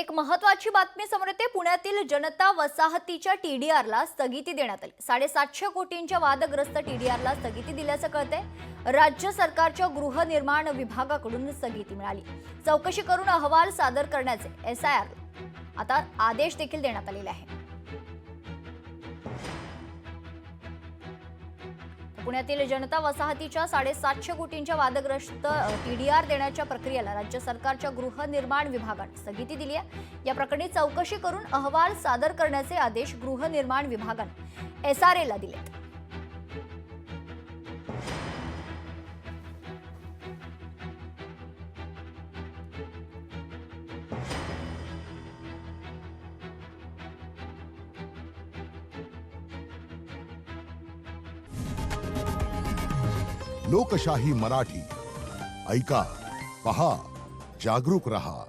एक महत्त्वाची बातमी समोर येते। पुण्यातील जनता वसाहतीच्या टीडीआरला स्थगिती देण्यात आली। 750 कोटींच्या वादग्रस्त टीडीआरला स्थगिती दिल्याचं कळतंय। राज्य सरकारच्या गृहनिर्माण विभागाकडून स्थगिती मिळाली। चौकशी करून अहवाल सादर करण्याचे एसआयआर आता आदेश देखील देण्यात आलेले आहे। पुण्यातील जनता वसाहतीच्या 750 कोटींच्या वादग्रस्त टीडीआर देण्याच्या प्रक्रियेला राज्य सरकारच्या गृहनिर्माण विभागाने स्थगिती दिली आहे। या प्रकरणी चौकशी करून अहवाल सादर करण्याचे आदेश गृहनिर्माण विभागाने एसआरएला दिलेत। लोकशाही मराठी ऐका, पहा, जागरूक रहा।